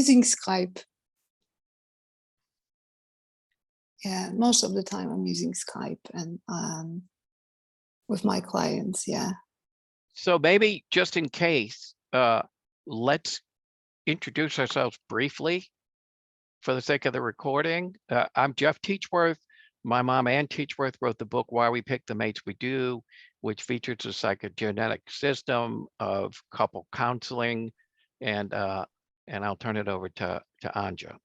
using Skype. Yeah, most of the time I'm using Skype and with my clients. Yeah. So maybe just in case, let's introduce ourselves briefly for the sake of the recording. I'm Jeff Teachworth. My mom, Anne Teachworth, wrote the book Why We Pick the Mates We Do, which features a psychogenetic system of couple counseling. And I'll turn it over to Anja.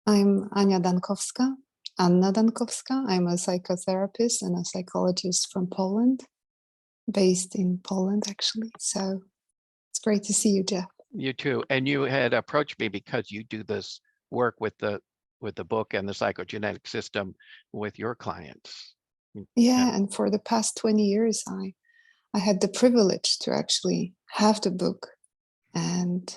I'm Anna Dankowska, Anna Dankowska. I'm a psychotherapist and a psychologist from Poland, based in Poland, actually. So it's great to see you, Jeff. You too. And you had approached me because you do this work with the book and the psychogenetic system with your clients. Yeah, and for the past 20 years, I had the privilege to actually have the book and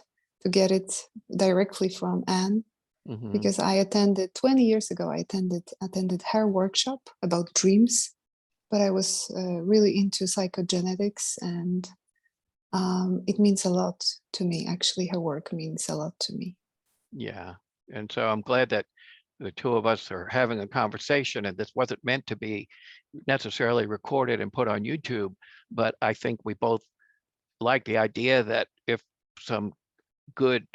to get it directly from Anne. Mm-hmm. Because I attended 20 years ago, I attended her workshop about dreams, but I was really into psychogenetics, and it means a lot to me. Actually, her work means a lot to me. Yeah, and so I'm glad that the two of us are having a conversation, and this wasn't meant to be necessarily recorded and put on YouTube, but I think we both like the idea that if some good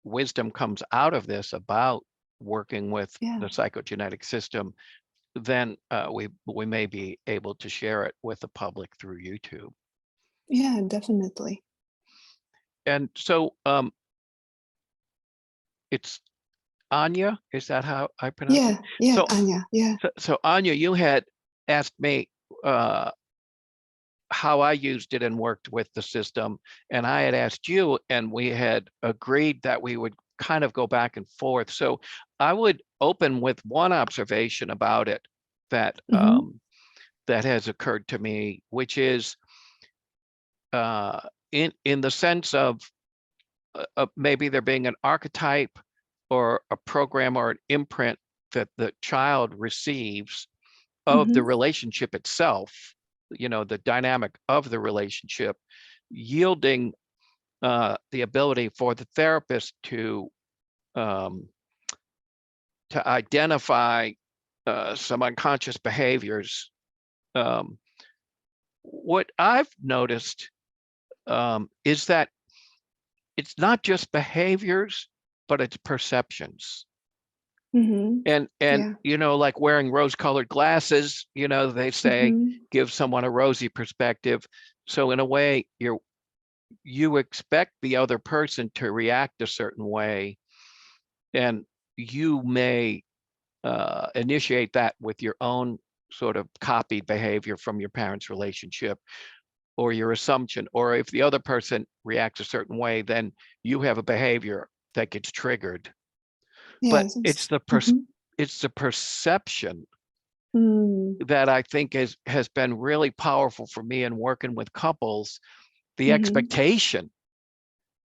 wisdom comes out of this about working with the psychogenetic system, then we may be able to share it with the public through YouTube. Yeah, definitely. And so it's Anya, is that how I pronounce it? Yeah, so, Anya, yeah. So Anya, you had asked me how I used it and worked with the system, and I had asked you, and we had agreed that we would kind of go back and forth. So I would open with one observation about it that that has occurred to me, which is in the sense of maybe there being an archetype or a program or an imprint that the child receives of the relationship itself, you know, the dynamic of the relationship, yielding the ability for the therapist to identify some unconscious behaviors. What I've noticed is that it's not just behaviors, but it's perceptions. And you know, like wearing rose-colored glasses, you know, they say give someone a rosy perspective. So in a way, you expect the other person to react a certain way, and you may initiate that with your own sort of copied behavior from your parents' relationship or your assumption. Or if the other person reacts a certain way, then you have a behavior that gets triggered. But it's the perception that I think has been really powerful for me in working with couples. The expectation,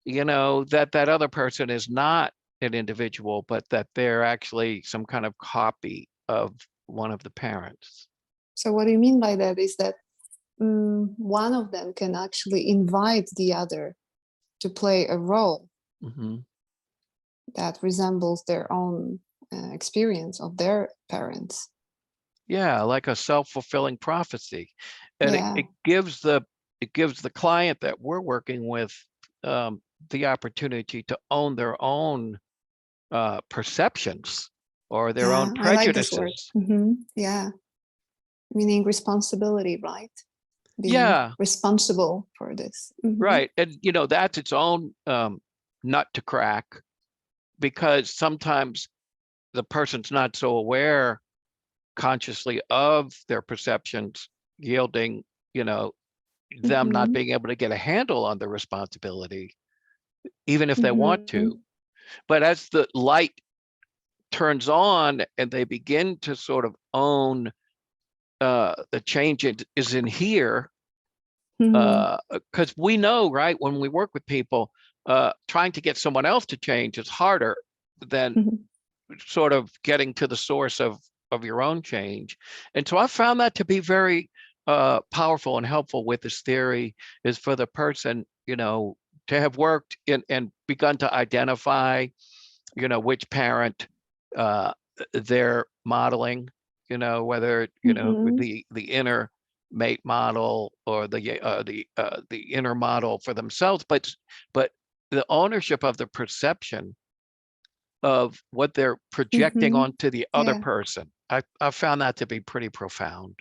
you know, that other person is not an individual, but that they're actually some kind of copy of one of the parents. So what do you mean by that is that one of them can actually invite the other to play a role that resembles their own experience of their parents. Yeah, like a self-fulfilling prophecy. And it gives the client that we're working with the opportunity to own their own perceptions or their own prejudices. I like this word. Yeah, meaning responsibility, right? Being responsible for this. Right, and you know, that's its own nut to crack, because sometimes the person's not so aware consciously of their perceptions, yielding, you know, them not being able to get a handle on the responsibility, even if they want to. But as the light turns on and they begin to sort of own the change is in here, because we know, right, when we work with people, trying to get someone else to change is harder than sort of getting to the source of your own change. And so I found that to be very powerful and helpful with this theory, is for the person, you know, have worked in and begun to identify, which parent they're modeling, whether, the inner mate model or the inner model for themselves, but the ownership of the perception of what they're projecting onto the other Yeah. person. I found that to be pretty profound.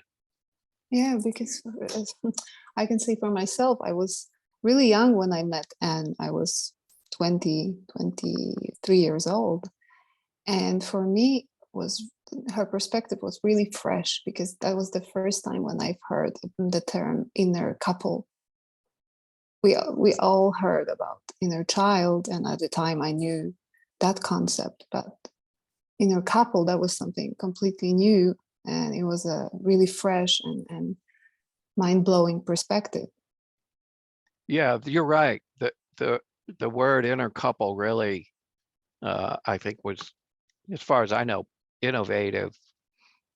Yeah, because I can say for myself, I was really young when I met Anne. I was 23 years old. And for me, her perspective was really fresh because that was the first time when I've heard the term inner couple. We all heard about inner child, and at the time I knew that concept, but inner couple, that was something completely new, and it was a really fresh and mind-blowing perspective. Yeah, you're right. The word inner couple really, I think, was, as far as I know, innovative.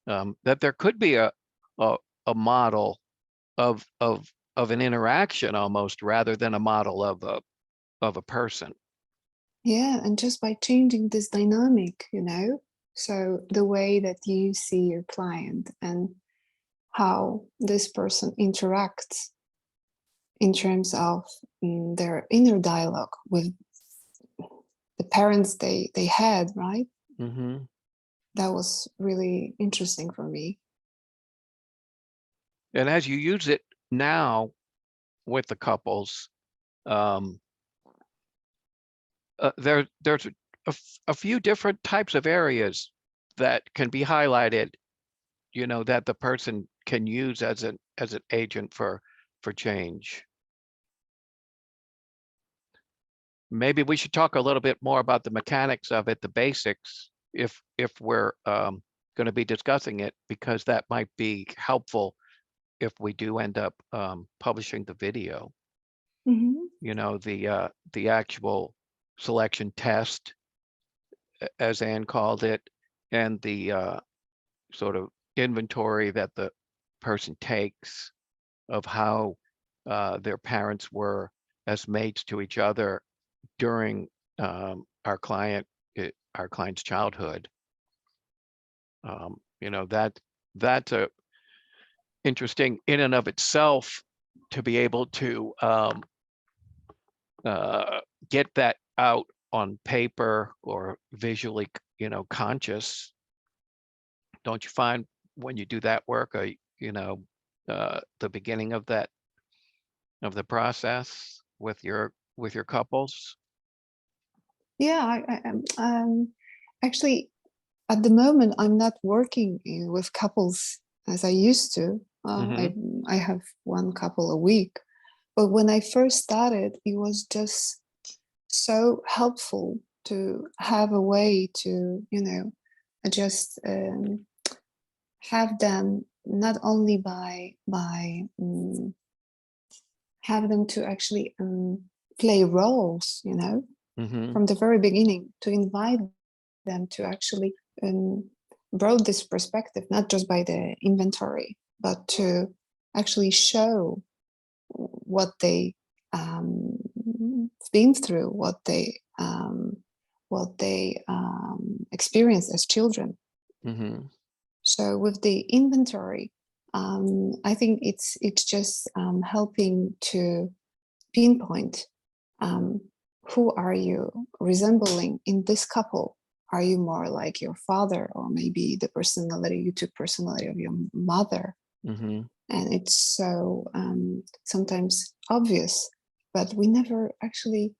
That there could be a model of an interaction almost, rather than a model of a person. Yeah, and just by changing this dynamic, so the way that you see your client and how this person interacts in terms of their inner dialogue with the parents they had, right? Mm-hmm. That was really interesting for me. And as you use it now with the couples, there's a few different types of areas that can be highlighted, that the person can use as an agent for change. Maybe we should talk a little bit more about the mechanics of it, the basics, if we're going to be discussing it, because that might be helpful if we do end up publishing the video. Mm-hmm. The actual selection test, as Anne called it, and the sort of inventory that the person takes of how their parents were as mates to each other during our client's childhood. That's a interesting in and of itself, to be able to get that out on paper or visually, conscious. Don't you find when you do that work, the beginning of the process with your couples? Yeah, actually, at the moment, I'm not working with couples as I used to. I have one couple a week, but when I first started, it was just so helpful to have a way to, just have them not only by have them to actually play roles, from the very beginning, to invite them to actually broad this perspective, not just by the inventory, but to actually show what they been through, what they experienced as children. So with the inventory, I think it's just helping to pinpoint who are you resembling in this couple. Are you more like your father, or maybe the personality, you took personality of your mother? And it's so sometimes obvious, but we never actually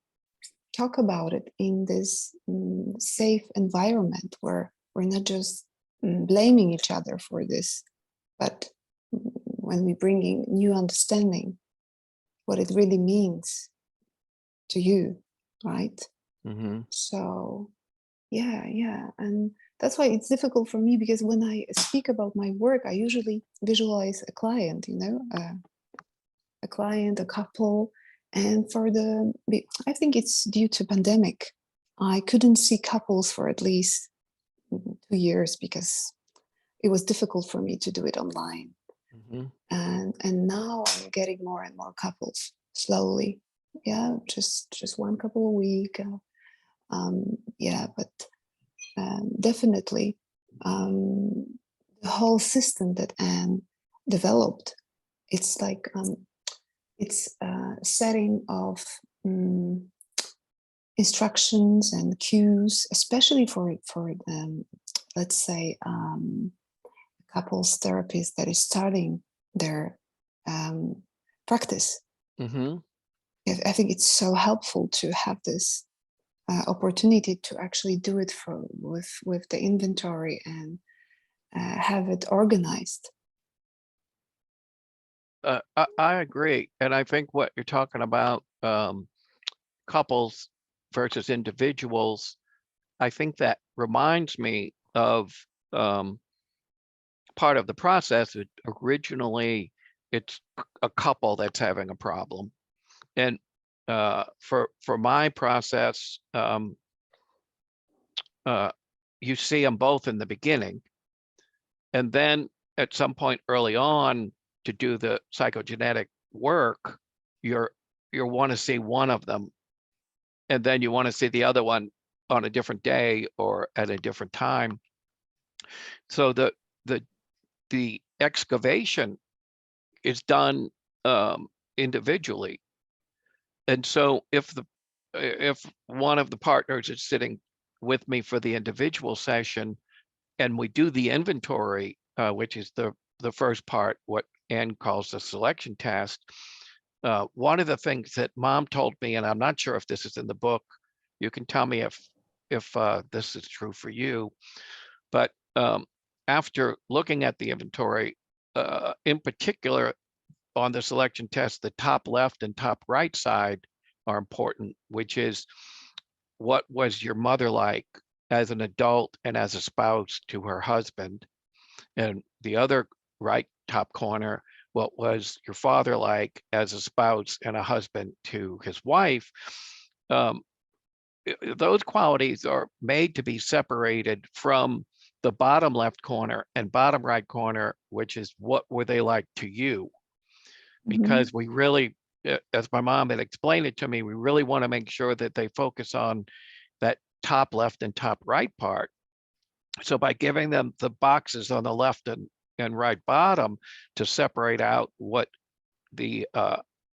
talk about it in this safe environment where we're not just blaming each other for this, but when we bring in new understanding, what it really means to you, right? So yeah, and that's why it's difficult for me, because when I speak about my work, I usually visualize a client, a client, a couple. And I think it's due to pandemic, I couldn't see couples for at least 2 years because it was difficult for me to do it online. And now I'm getting more and more couples slowly. Yeah, just one couple a week. Yeah, but definitely the whole system that Anne developed, it's like it's a setting of instructions and cues, especially for let's say couples therapists that is starting their practice. Mm-hmm. I think it's so helpful to have this opportunity to actually do it with the inventory and have it organized. I agree. And I think what you're talking about, couples versus individuals, I think that reminds me of part of the process. Originally, it's a couple that's having a problem. And for my process, you see them both in the beginning. And then at some point early on, to do the psychogenetic work, you want to see one of them, and then you want to see the other one on a different day or at a different time. So the excavation is done individually. And so if one of the partners is sitting with me for the individual session, and we do the inventory, which is the first part, what Anne calls the selection test. One of the things that Mom told me, and I'm not sure if this is in the book, you can tell me if this is true for you, but after looking at the inventory, in particular on the selection test, the top left and top right side are important, which is, what was your mother like as an adult and as a spouse to her husband? And the other right top corner, what was your father like as a spouse and a husband to his wife? Those qualities are made to be separated from the bottom left corner and bottom right corner, which is, what were they like to you? Because we really, as my mom had explained it to me, we really want to make sure that they focus on that top left and top right part. So by giving them the boxes on the left and right bottom to separate out what the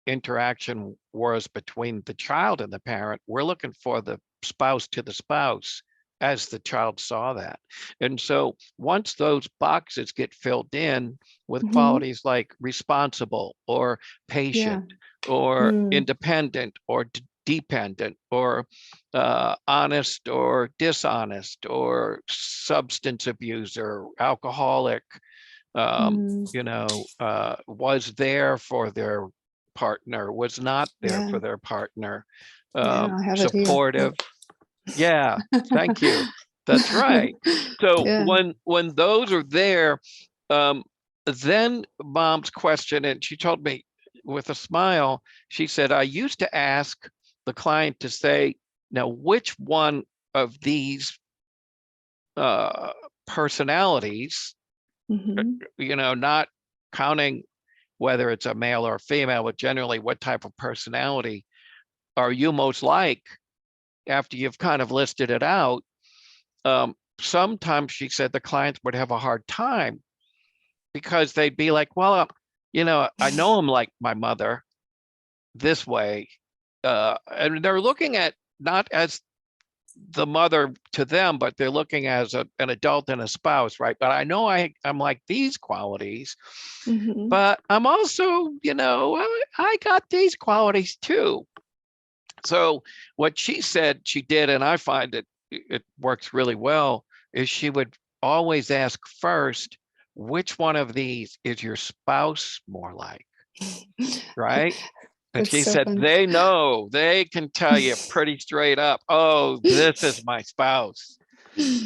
interaction was between the child and the parent, we're looking for the spouse to the spouse as the child saw that. And so once those boxes get filled in with qualities like responsible or patient or independent or dependent or honest or dishonest or substance abuser, alcoholic, was there for their partner, was not there for their partner, Yeah, I have it here. supportive. Yeah, thank you. That's right. So when those are there, then Mom's question, and she told me with a smile, she said, I used to ask the client to say, now, which one of these personalities, not counting whether it's a male or female, but generally what type of personality are you most like? After you've kind of listed it out, sometimes she said the clients would have a hard time because they'd be like, well, I know I'm like my mother this way. And they're looking at not as the mother to them, but they're looking as an adult and a spouse, right? But I know I'm like these qualities, but I'm also, I got these qualities too. So what she said she did, and I find it works really well, is she would always ask first, which one of these is your spouse more like, right? And she said, they know, they can tell you pretty straight up, oh, this is my spouse.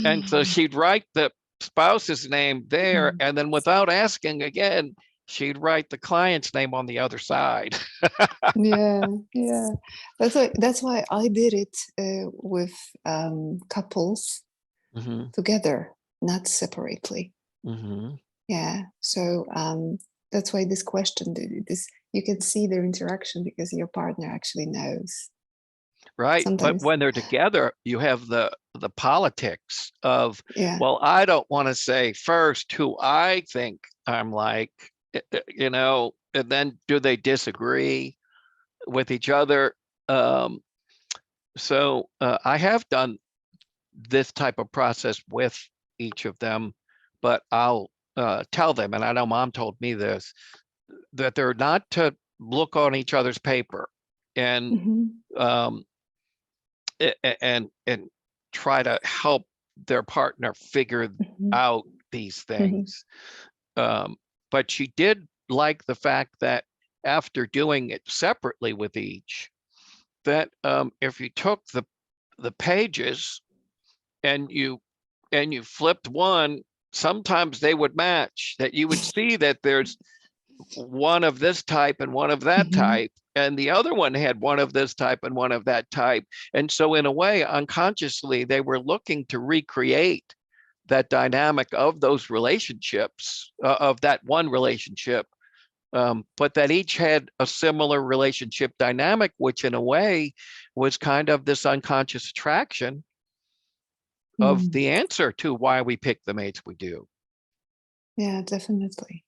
And so she'd write the spouse's name there, and then without asking again, she'd write the client's name on the other side. Yeah. That's why I did it with couples together, not separately. Yeah. So that's why this question, you can see their interaction because your partner actually knows. Right. But Sometimes, when they're together, you have the politics of, yeah. well, I don't want to say first who I think I'm like, you know, and then do they disagree with each other? So I have done this type of process with each of them, but I'll tell them, and I know Mom told me this, that they're not to look on each other's paper and Mm-hmm. and try to help their partner figure Mm-hmm. out these Mm-hmm. things. But she did like the fact that after doing it separately with each, that if you took the pages and you flipped one, sometimes they would match, that you would see that there's one of this type and one of that Mm-hmm. type, and the other one had one of this type and one of that type. And so in a way, unconsciously, they were looking to recreate that dynamic of those relationships, of that one relationship, but that each had a similar relationship dynamic, which in a way was kind of this unconscious attraction of Mm. the answer to why we pick the mates we do. Yeah, definitely.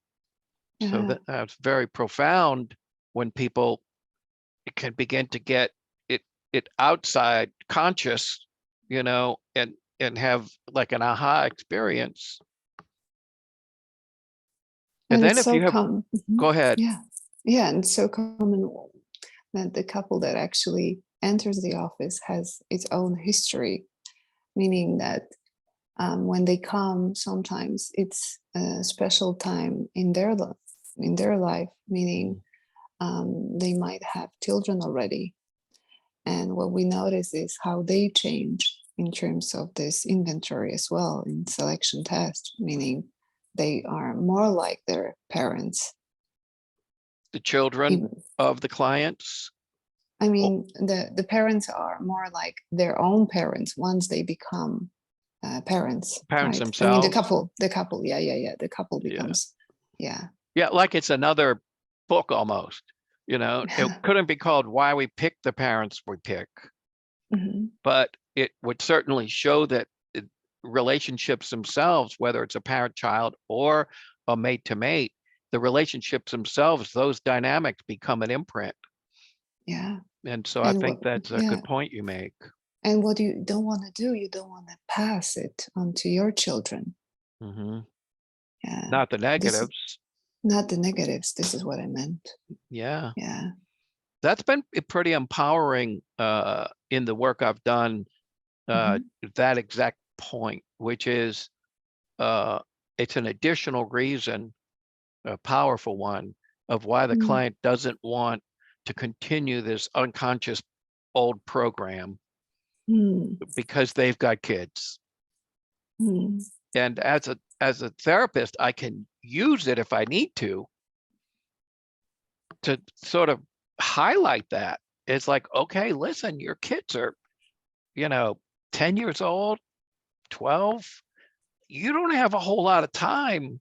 So Yeah. that's very profound when people can begin to get it outside conscious, you know, and have like an aha experience. And And then it's if so you have, common. Mm-hmm. go ahead. Yeah. Yeah. And it's so common that the couple that actually enters the office has its own history, meaning that when they come, sometimes it's a special time in their life, meaning they might have children already. And what we notice is how they change in terms of this inventory as well in selection test, meaning they are more like their parents. The children Even, of the clients. I mean, the parents are more like their own parents once they become parents, Parents right? I mean, the themselves. couple, yeah. The couple Yeah. becomes, yeah. Yeah, like it's another book almost. You know, it couldn't be called Why We Pick the Parents We Pick, Mm-hmm. but it would certainly show that relationships themselves, whether it's a parent-child or a mate-to-mate, the relationships themselves, those dynamics become an imprint. Yeah. And so I And what, think that's a yeah. good point you make. And what you don't want to do, you don't want to pass it on to your children. Mm-hmm. Yeah. Not the This is negatives. not the negatives. This is what I meant. Yeah. Yeah. That's been pretty empowering in the work I've done, Mm-hmm. that exact point, which is it's an additional reason, a powerful one, of why the Mm. client doesn't want to continue this unconscious old program Mm. because they've got kids. Mm. And as a therapist, I can use it if I need to sort of highlight that. It's like, okay, listen, your kids are, 10 years old, 12. You don't have a whole lot of time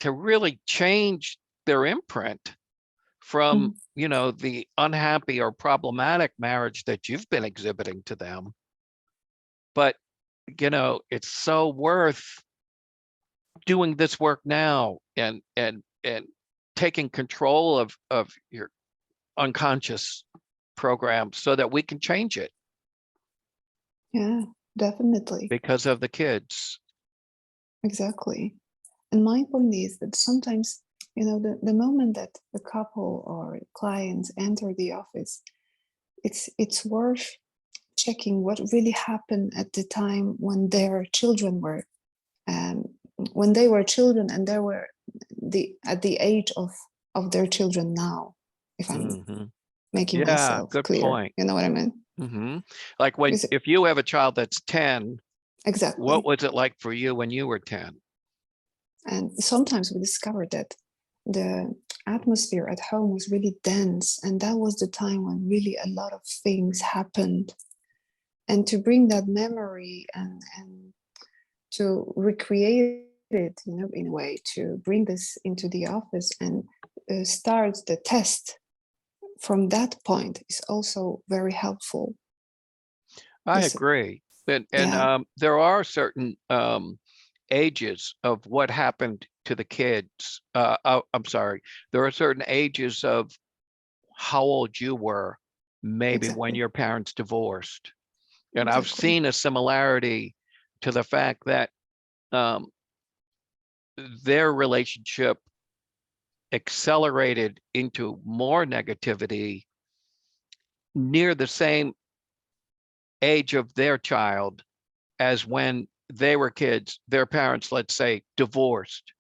to really change their imprint from, Mm. the unhappy or problematic marriage that you've been exhibiting to them. But, it's so worth doing this work now and taking control of your unconscious program so that we can change it Yeah, definitely. because of the kids. Exactly. And my point is that sometimes, the moment that a couple or clients enter the office, it's worth checking what really happened at the time when their children were when they were children and they were at the age of their children now, if I'm Mm-hmm. making Yeah, myself good clear. point. You know what I mean? Mm-hmm. Like Is if you have a child that's 10, what exactly. was it like for you when you were 10? And sometimes we discovered that the atmosphere at home was really dense, and that was the time when really a lot of things happened. And to bring that memory and to recreate it, in a way, to bring this into the office and start the test from that point is also very helpful. I This- agree. And Yeah. there are certain ages of what happened to the kids. I'm sorry. There are certain ages of how old you were, maybe when Exactly. your parents divorced. And I've Exactly. seen a similarity to the fact that their relationship accelerated into more negativity near the same age of their child as when they were kids, their parents, let's say, divorced,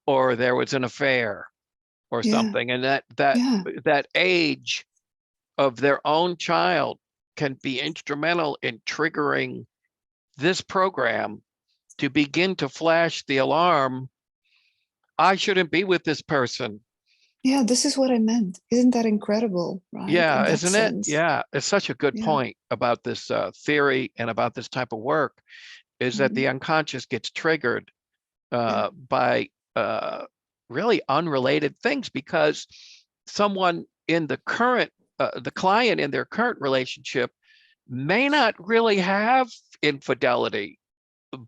or there was an affair or Yeah. something. And that age of their own child can be instrumental in triggering this program to begin to flash the alarm. I shouldn't be with this person. Yeah, this is what I meant. Isn't that incredible, right? In Yeah, that isn't it? sense. Yeah, it's such a good Yeah. point about this theory and about this type of work, is that Mhm. the unconscious gets triggered Yeah. by really unrelated things, because someone in the current, the client in their current relationship may not really have infidelity,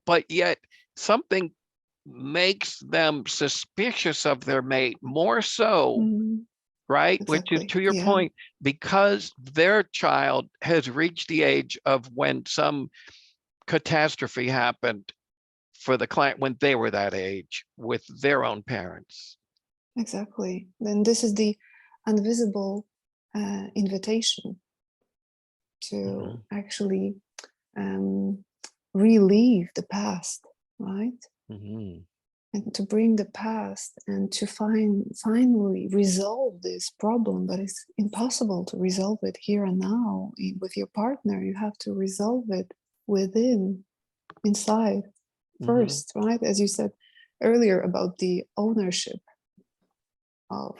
but yet something makes them suspicious of their mate more so, Mhm. right? Which is, Exactly. to your Yeah. point, because their child has reached the age of when some catastrophe happened for the client when they were that age with their own parents. Exactly. Then this is the invisible invitation to Mhm, actually relieve the past, right? mhm, And to bring the past and to finally resolve this problem. But it's impossible to resolve it here and now with your partner. You have to resolve it within, inside mhm. first, right? As you said earlier about the ownership of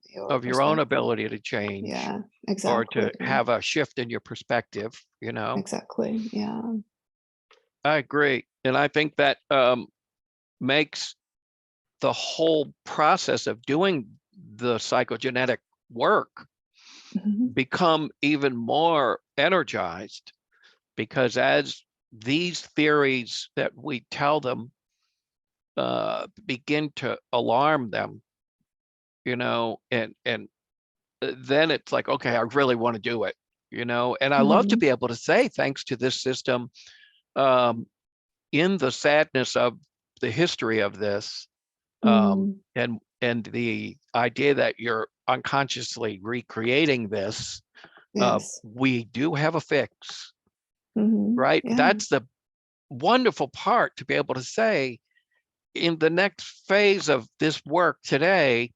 your Of your own perspective. ability to change, Yeah, or exactly. to have a shift in your perspective, you know? Exactly. Yeah. I agree. And I think that makes the whole process of doing the psychogenetic work Mhm. become even more energized, because as these theories that we tell them begin to alarm them, you know, and then it's like, okay, I really want to do it, you know. And I love to Mhm. be able to say, thanks to this system, um, in the sadness of the history of this, Mm. and the idea that you're unconsciously recreating this, Yes. we do have a fix, Mhm. right? Yeah. That's the wonderful part, to be able to say, in the next phase of this work today,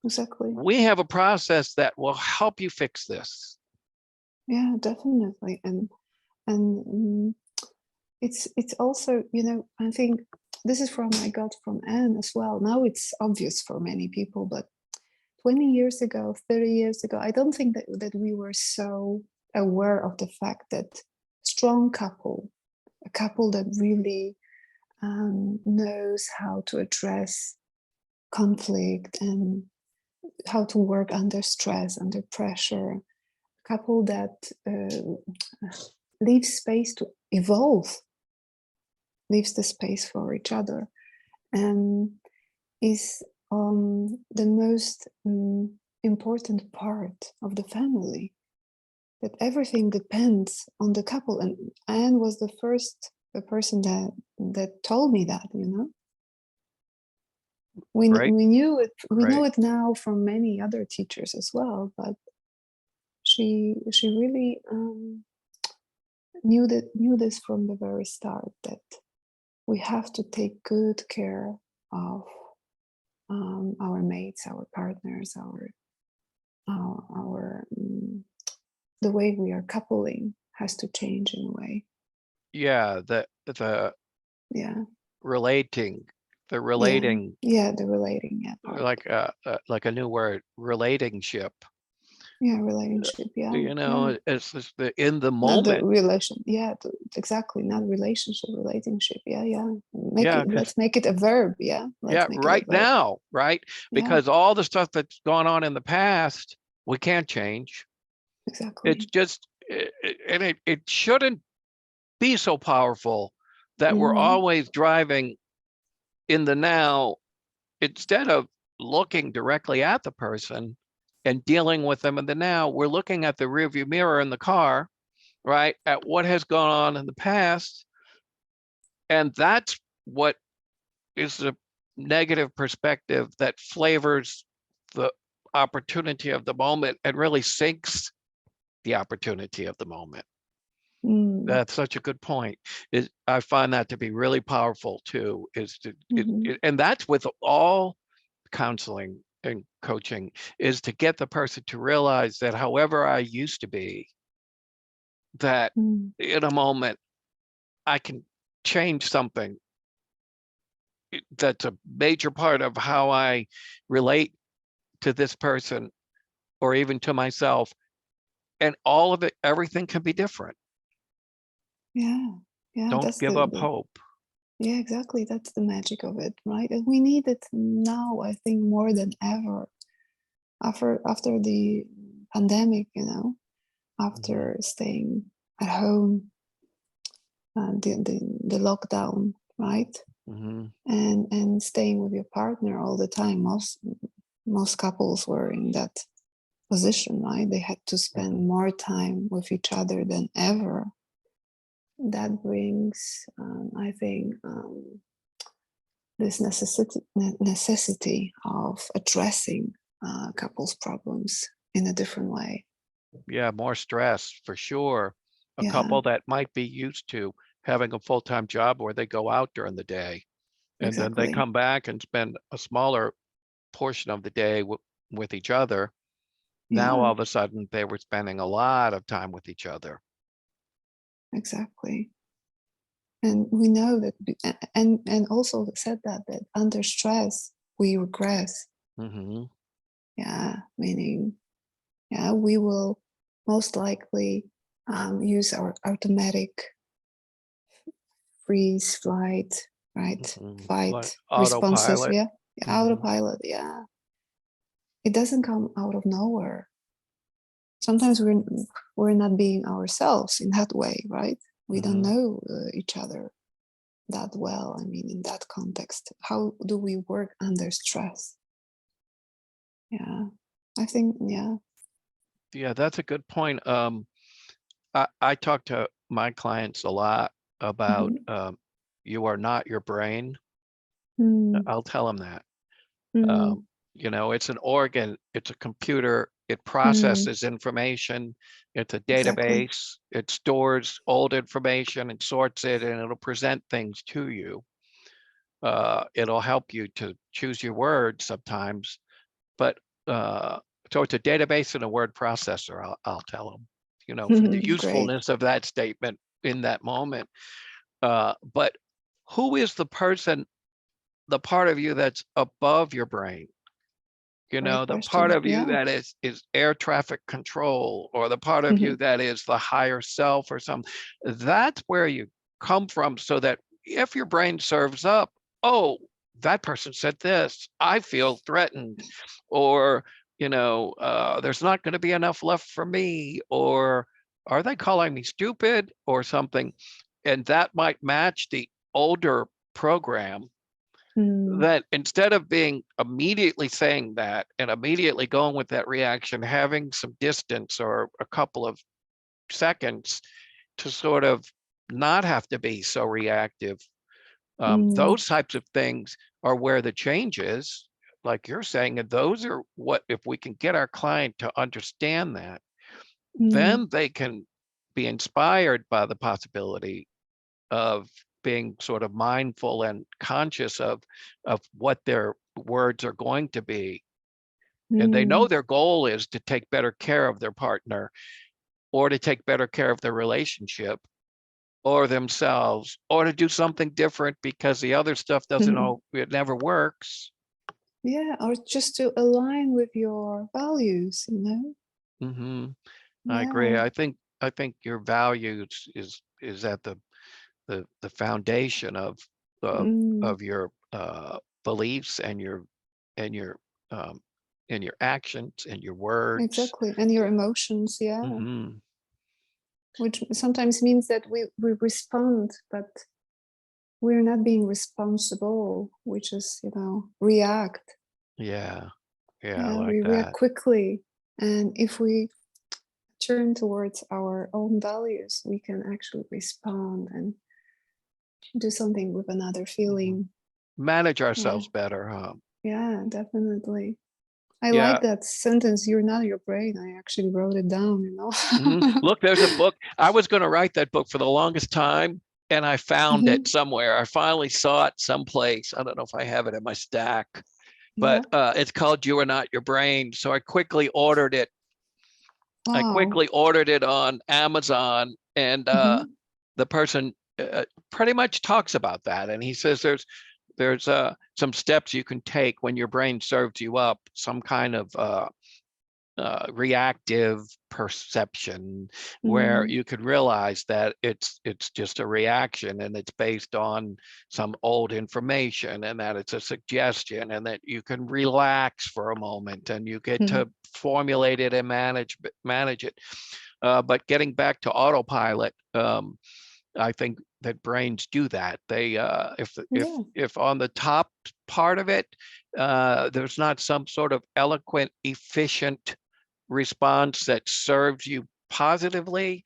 Exactly. we have a process that will help you fix this. Yeah, definitely. And it's also, I think this is from I got from Anne as well. Now it's obvious for many people, but 20 years ago, 30 years ago, I don't think that we were so aware of the fact that strong couple, a couple that really knows how to address conflict and how to work under stress, under pressure, a couple that leaves space to evolve, leaves the space for each other, and is the most important part of the family. That everything depends on the couple, and Anne was the person that told me that. Great, We knew it. We know great. it now from many other teachers as well, but she really knew this from the very start, that we have to take good care of our mates, our partners, our the way we are coupling has to change in a way. Yeah, the Yeah, relating, the yeah, relating, yeah. The relating, yeah, part. like a new word, relatingship. Yeah, relationship. Yeah, You yeah. know, it's just in the Not the moment. relation. Yeah, exactly. Not relationship, relationship. Yeah, yeah. Yeah, Let's make it a verb. Yeah, let's yeah, make it a right verb. now, right? Yeah, Because all the stuff that's gone on in the past, we can't change. It's exactly. just, and it shouldn't be so powerful that we're Mm-hmm. always driving in the now instead of looking directly at the person and dealing with them in the now. We're looking at the rearview mirror in the car, right? At what has gone on in the past. And that's what is the negative perspective that flavors the opportunity of the moment and really sinks the opportunity of the moment. Mm. That's such a good point. I find that to be really powerful too, Mm-hmm. and that's with all counseling and coaching, is to get the person to realize that however I used to be, that Mm. in a moment I can change something that's a major part of how I relate to this person or even to myself. And all of it, everything can be different. Yeah, yeah. Don't That's give up the hope. yeah, exactly. That's the magic of it, right? And we need it now, I think, more than ever. After the pandemic, you know, after staying at home, the lockdown, right? Mm-hmm. And staying with your partner all the time. Most couples were in that position, right? They had to spend more time with each other than ever. That brings, I think, this necessity of addressing couples' problems in a different way. Yeah, more stress for sure. A Yeah, couple that might be used to having a full-time job where they go out during the day and then they exactly. come back and spend a smaller portion of the day with each other. Now Yeah, all of a sudden they were spending a lot of time with each other. exactly. And we know that, and also said that under stress we regress. Mm-hmm. Yeah, meaning, yeah, we will most likely use our automatic freeze, flight, right, Mm-hmm. Like fight responses. autopilot. Yeah, Mm-hmm. autopilot. Yeah, it doesn't come out of nowhere. Sometimes we're not being ourselves in that way, right? We don't Mm-hmm. know each other that well. I mean, in that context, how do we work under stress? Yeah, I think, yeah. Yeah, that's a good point. I talk to my clients a lot about Mm-hmm. you are not your brain. Mm, I'll tell them that. mm, Um, you know, it's an organ, it's a computer, it mm, processes information, it's a exactly. database, it stores old information and sorts it, and it'll present things to you. It'll help you to choose your words sometimes, but so it's a database and a word processor, I'll tell them, you know, for the Great. usefulness of that statement in that moment. But who is the person, the part of you that's above your brain? You know, Great the part question. of you Yeah. that is air traffic control, or the part of you that is the higher self or something. That's where you come from, so that if your brain serves up, oh, that person said this, I feel threatened, or, you know, there's not going to be enough left for me, or are they calling me stupid or something? And that might match the older program, Mm, that instead of being immediately saying that and immediately going with that reaction, having some distance or a couple of seconds to sort of not have to be so reactive. mm, Those types of things are where the change is, like you're saying, and those are what, if we can get our client to understand that, mm, then they can be inspired by the possibility of being sort of mindful and conscious of what their words are going to be. And they know mm, their goal is to take better care of their partner, or to take better care of their relationship or themselves, or to do something different because the other stuff doesn't, mm. oh, it never works. Yeah, or just to align with your values, you know? I agree. Yeah. I think your values is at the foundation Mm, of your beliefs and your um, and your actions and your words. exactly. And your emotions, yeah. Hmm. Which sometimes means that we respond, but we're not being responsible. We just, react. Yeah, yeah, I Yeah, like we react that. quickly. And if we turn towards our own values, we can actually respond and do something with another Mhm. feeling. Manage Yeah, ourselves better, huh? yeah, definitely. I Yeah. like that sentence, you're not your brain. I actually wrote it down. Look, there's a book. I was going to write that book for the longest time, and I found it Mhm. somewhere. I finally saw it someplace. I don't know if I have it in my stack, Yeah. but it's called "You Are Not Your Brain." So I quickly ordered it. I Wow. quickly ordered it on Amazon, and Mhm. the person pretty much talks about that, and he says there's some steps you can take when your brain serves you up some kind of reactive perception, where Mm. you could realize that it's just a reaction and it's based on some old information, and that it's a suggestion, and that you can relax for a moment and you get to Mhm. formulate it and manage it. But getting back to autopilot, I think that brains do that. They Yeah. if on the top part of it, there's not some sort of eloquent, efficient response that serves you positively,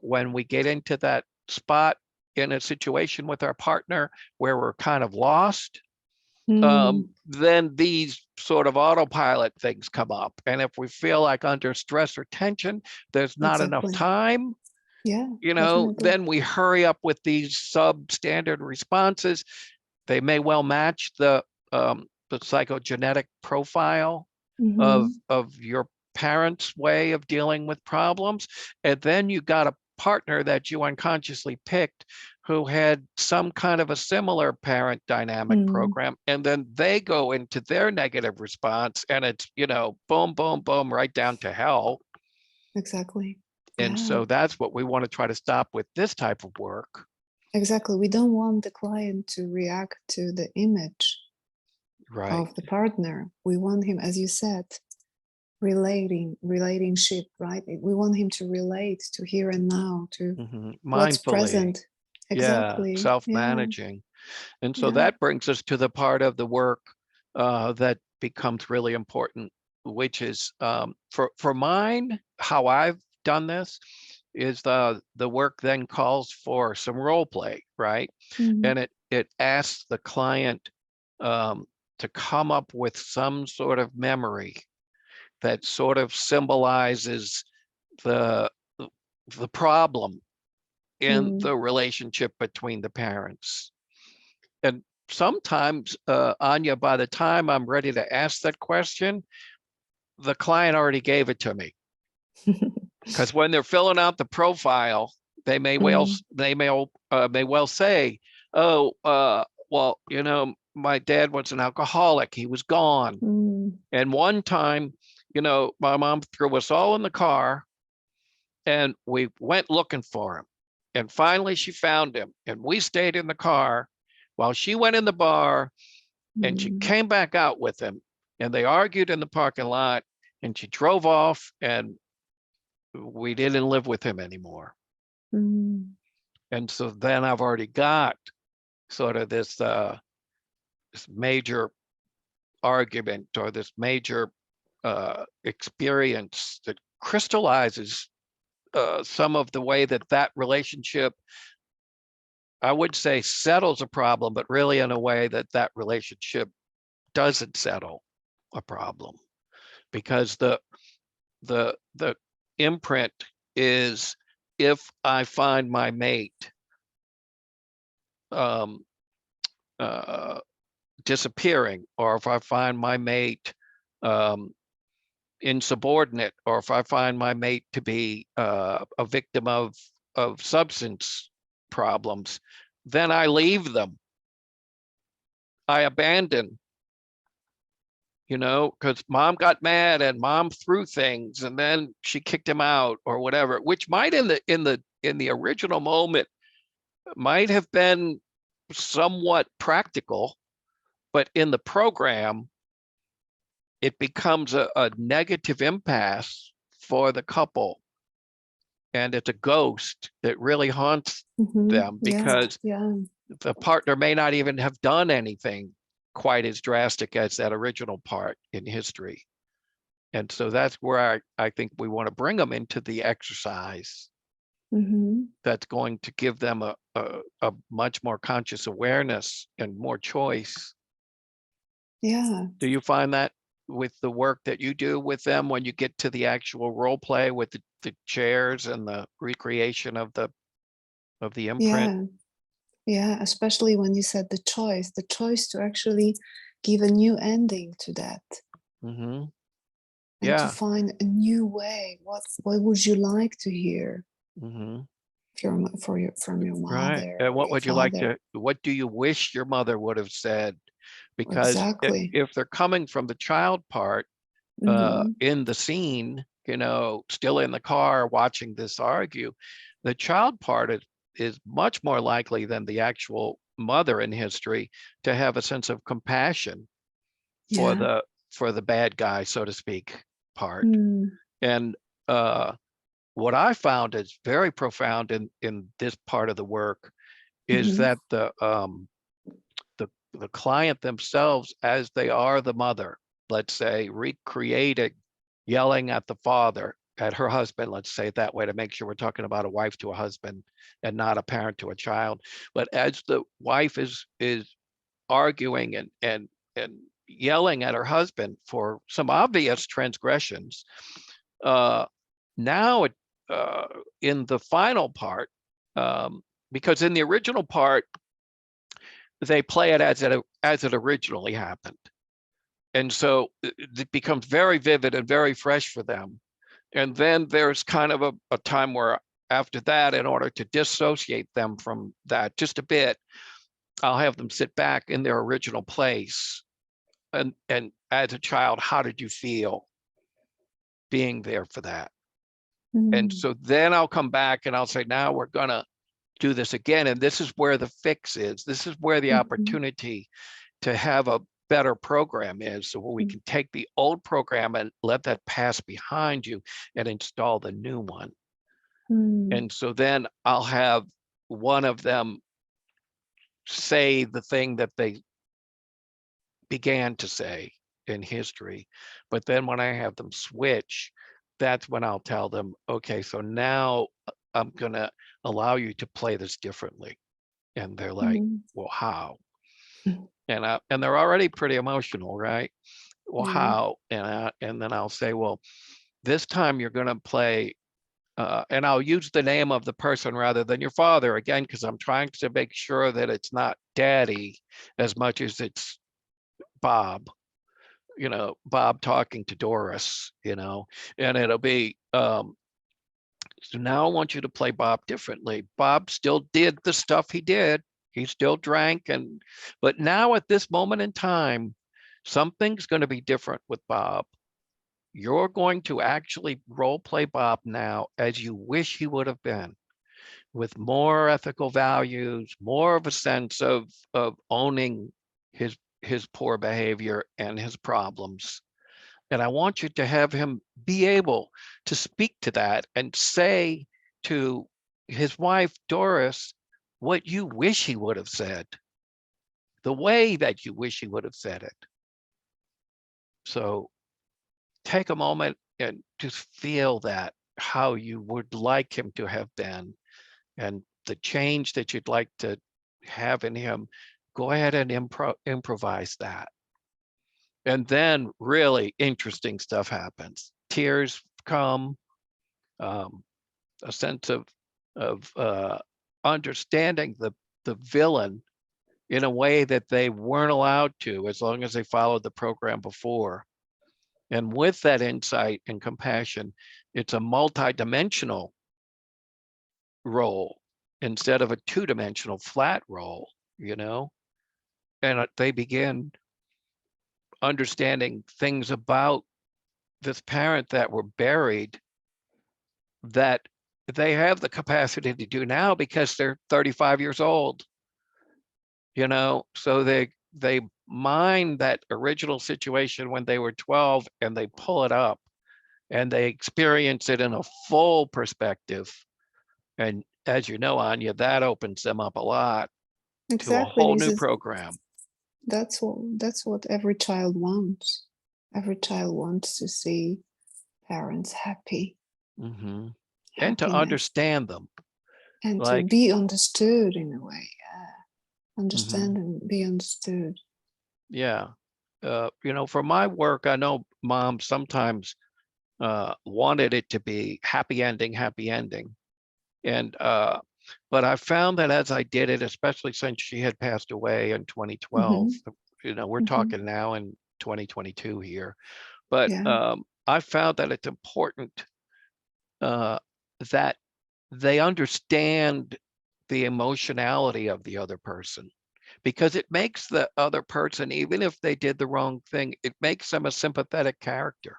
when we get into that spot in a situation with our partner where we're kind of lost, Mm. then these sort of autopilot things come up. And if we feel like under stress or tension, there's not enough Exactly. time, Yeah, definitely. then we hurry up with these substandard responses. They may well match the psychogenetic profile Mhm. of your parents' way of dealing with problems. And then you got a partner that you unconsciously picked who had some kind of a similar parent dynamic Mm. program. And then they go into their negative response, and it's, boom, boom, boom, right down to hell. Exactly. And Yeah, so that's what we want to try to stop with this type of work. exactly. We don't want the client to react to the image Right. of the partner. We want him, as you said, relationship, right? We want him to relate to here and now, to what's Mindfully. present. Yeah. Exactly. Yeah. Self-managing. And so Yeah. that brings us to the part of the work that becomes really important, which is, for mine, how I've done this is the work then calls for some role play, right? Mhm. And it asks the client um, to come up with some sort of memory that sort of symbolizes the the problem in Mm. the relationship between the parents. And sometimes, Anya, by the time I'm ready to ask that question, the client already gave it to me. Because when they're filling out the profile, they may well Mm. may well say, "Oh, well, my dad was an alcoholic. He was gone. Mm. And one time, my mom threw us all in the car, and we went looking for him. And finally, she found him, and we stayed in the car while she went in the bar, and she Mm. came back out with him, and they argued in the parking lot, and she drove off, and we didn't live with him anymore." Mm. And so then I've already got sort of this major argument, or this major experience that crystallizes some of the way that relationship, I would say, settles a problem, but really in a way that relationship doesn't settle a problem, because the imprint is, if I find my mate um, uh, disappearing, or if I find my mate um, insubordinate, or if I find my mate to be a victim of substance problems, then I leave them. I abandon you know, because mom got mad and mom threw things and then she kicked him out or whatever, which might in the original moment might have been somewhat practical, but in the program, it becomes a negative impasse for the couple. And it's a ghost that really haunts them because the partner may not even have done anything quite as drastic as that original part in history. And so that's where I think we want to bring them into the exercise that's going to give them a much more conscious awareness and more choice. Yeah. Do you find that with the work that you do with them when you get to the actual role play with the chairs and the recreation of the imprint? Yeah, especially when you said the choice to actually give a new ending to that. Mm-hmm. And to find a new way. What would you like to hear from your mother? Right. And what would you like to, what do you wish your mother would have said? Because if they're coming from the child part in the scene, you know, still in the car watching this argue, the child part is much more likely than the actual mother in history to have a sense of compassion for the bad guy, so to speak, part. And what I found is very profound in this part of the work is that the client themselves, as they are the mother, let's say, recreated yelling at the father, at her husband, let's say it that way, to make sure we're talking about a wife to a husband and not a parent to a child. But as the wife is arguing and yelling at her husband for some obvious transgressions, now in the final part, because in the original part, they play it as it originally happened. And so it becomes very vivid and very fresh for them. And then there's kind of a time where after that, in order to dissociate them from that just a bit, I'll have them sit back in their original place. And as a child, how did you feel being there for that? And so then I'll come back and I'll say, now we're going to do this again. And this is where the fix is. This is where the opportunity to have a better program is. So we can take the old program and let that pass behind you and install the new one. And so then I'll have one of them say the thing that they began to say in history. But then when I have them switch, that's when I'll tell them, okay, so now I'm going to allow you to play this differently. And they're like, well, how? And they're already pretty emotional, right? Well, how? And then I'll say, well, this time you're going to play, and I'll use the name of the person rather than your father, again, because I'm trying to make sure that it's not daddy as much as it's Bob, you know, Bob talking to Doris, you know, and it'll be, so now I want you to play Bob differently. Bob still did the stuff he did. He still drank, but now at this moment in time, something's going to be different with Bob. You're going to actually role play Bob now as you wish he would have been, with more ethical values, more of a sense of owning his poor behavior and his problems. And I want you to have him be able to speak to that and say to his wife, Doris, what you wish he would have said, the way that you wish he would have said it. So take a moment and just feel that, how you would like him to have been, and the change that you'd like to have in him. Go ahead and improvise that. And then really interesting stuff happens. Tears come, a sense of understanding the villain in a way that they weren't allowed to, as long as they followed the program before. And with that insight and compassion, it's a multi-dimensional role instead of a two-dimensional flat role, you know? And they begin understanding things about this parent that were buried that they have the capacity to do now because they're 35 years old, so they mine that original situation when they were 12 and they pull it up and they experience it in a full perspective. And as you know, Anya, that opens them up a lot to a Exactly, whole because new program. that's what every child wants. Every child wants to see parents happy, And to happiness, understand them. and to Like, be understood in a way. Understand mhm, and be understood. yeah. For my work, I know moms sometimes wanted it to be happy ending. And but I found that as I did it, especially since she had passed away in 2012, we're talking now in 2022 here, but Yeah, I found that it's important that they understand the emotionality of the other person, because it makes the other person, even if they did the wrong thing, it makes them a sympathetic character.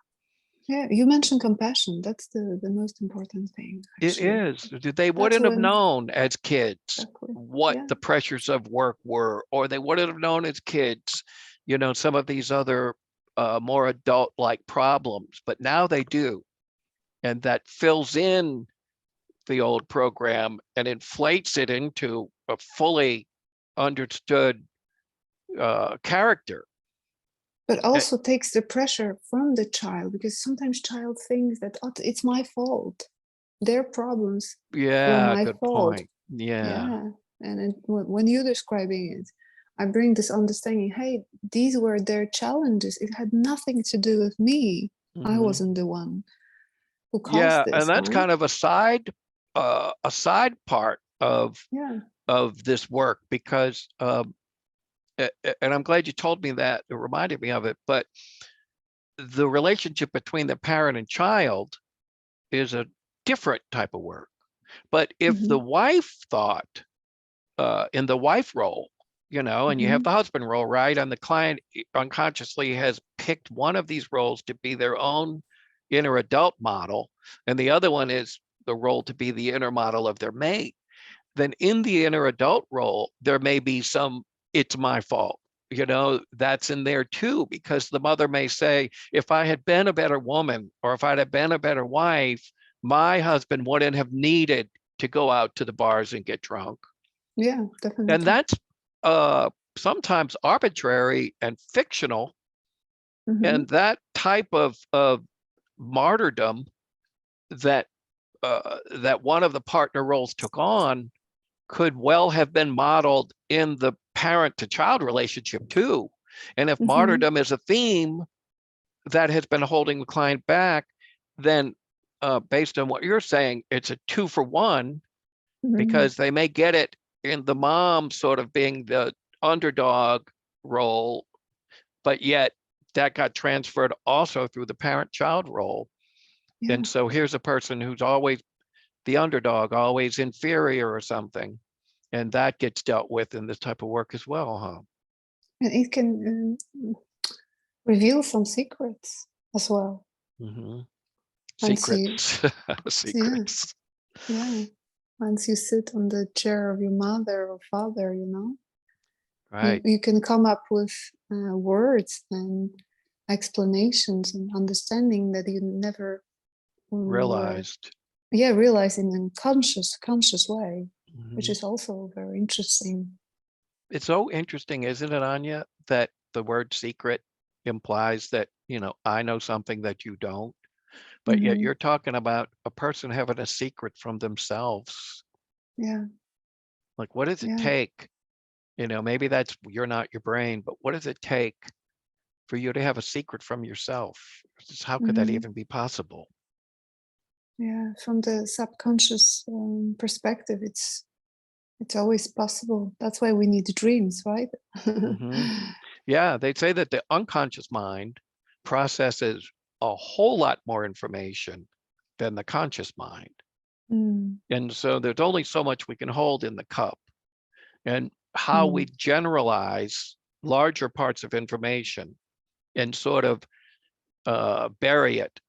yeah. You mentioned compassion. That's the most important thing, It actually. is. They That's wouldn't have when known as kids exactly. what Yeah, the pressures of work were, or they wouldn't have known as kids, some of these other more adult-like problems, but now they do. And that fills in the old program and inflates it into a fully understood character. but also takes the pressure from the child, because sometimes child thinks that, oh, it's my fault. Their problems were Yeah, my good fault. point. Yeah. Yeah, and when you're describing it, I bring this understanding. Hey, these were their challenges. It had nothing to do with me. I Mhm. wasn't the one who caused Yeah, and this, that's right? kind of a side part Yeah. of this work, because and I'm glad you told me that. It reminded me of it. But the relationship between the parent and child is a different type of work. But if the Mm-hmm. wife thought in the wife role, and you have Mm-hmm. the husband role, right? And the client unconsciously has picked one of these roles to be their own inner adult model, and the other one is the role to be the inner model of their mate. Then in the inner adult role, there may be some, it's my fault. That's in there too, because the mother may say, if I had been a better woman, or if I'd have been a better wife, my husband wouldn't have needed to go out to the bars and get drunk. Yeah, And definitely. that's sometimes arbitrary and fictional. Mm-hmm. And that type of martyrdom that that one of the partner roles took on could well have been modeled in the parent to child relationship too. And if Mm-hmm. martyrdom is a theme that has been holding the client back, then based on what you're saying, it's a 2-for-1, Mm-hmm. because they may get it in the mom sort of being the underdog role, but yet that got transferred also through the parent child role. Yeah. And so here's a person who's always the underdog, always inferior or something. And that gets dealt with in this type of work as well, huh? And it can reveal some secrets as well. Mm-hmm. Once you, Secrets. yeah, Secrets. yeah. Once you sit on the chair of your mother or father, you, Right. you can come up with words and explanations and understanding that you never were, Realized. yeah, realized in a conscious way, which Mm-hmm. is also very interesting. It's so interesting, isn't it, Anya, that the word secret implies that, I know something that you don't, but yet Mm-hmm. you're talking about a person having a secret from themselves. Yeah, Like, what does it yeah. take? Maybe that's, you're not your brain, but what does it take for you to have a secret from yourself? How could that Mm-hmm. even be possible? Yeah, from the subconscious perspective, it's always possible. That's why we need dreams, right? Hmm. Yeah, they say that the unconscious mind processes a whole lot more information than the conscious mind. Mm, And so there's only so much we can hold in the cup. And how we mm, generalize larger parts of information and sort of bury it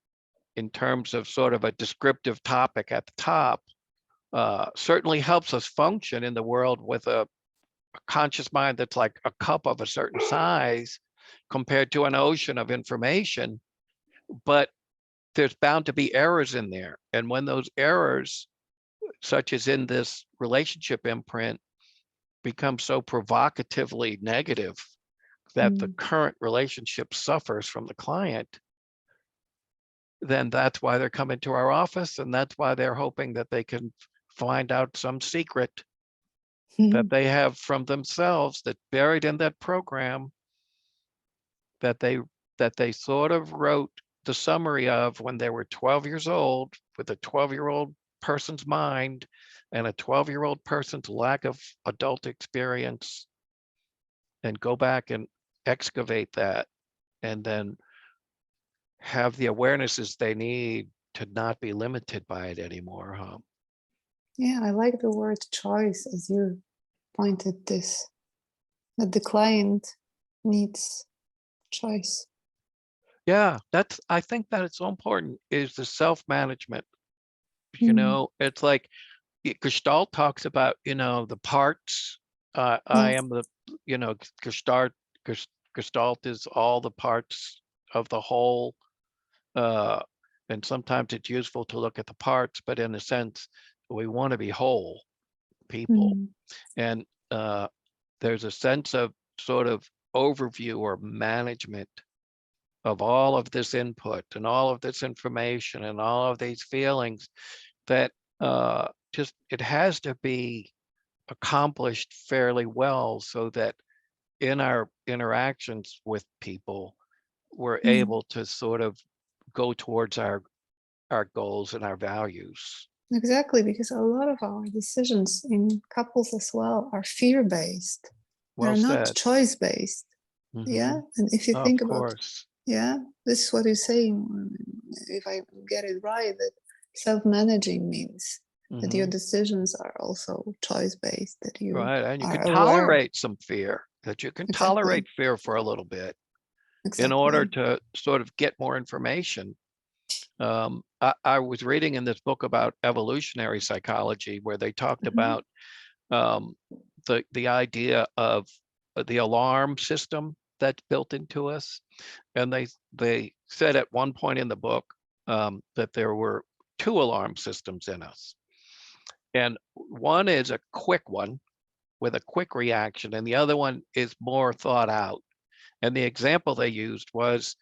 in terms of sort of a descriptive topic at the top certainly helps us function in the world with a conscious mind that's like a cup of a certain size compared to an ocean of information. But there's bound to be errors in there. And when those errors, such as in this relationship imprint, become so provocatively negative that the current relationship suffers from the client, then that's why they're coming to our office, and that's why they're hoping that they can find out some secret that they have from themselves that's buried in that program that they sort of wrote the summary of when they were 12 years old with a 12-year-old person's mind and a 12-year-old person's lack of adult experience, and go back and excavate that and then have the awarenesses they need to not be limited by it anymore. Huh? Yeah, I like the word choice as you pointed this, that the client needs choice. Yeah, I think that it's so important is the self-management. You know, it's like Gestalt talks about, you know, the parts. I am the, you know, Gestalt is all the parts of the whole. And sometimes it's useful to look at the parts, but in a sense, we want to be whole people. And there's a sense of sort of overview or management of all of this input and all of this information and all of these feelings that just it has to be accomplished fairly well so that in our interactions with people, we're able to sort of go towards our goals and our values. Exactly, because a lot of our decisions in couples as well are fear-based. Well They're not said. choice-based. Yeah, and if you think about, yeah, this is what you're saying, if I get it right, that self-managing means that your decisions are also choice-based, that you right, and you are can aware. tolerate some fear, that you can tolerate fear for a little bit in order to sort of get more information. I was reading in this book about evolutionary psychology where they talked about the idea of the alarm system that's built into us. And they said at one point in the book that there were 2 alarm systems in us. And one is a quick one with a quick reaction, and the other one is more thought out. And the example they used was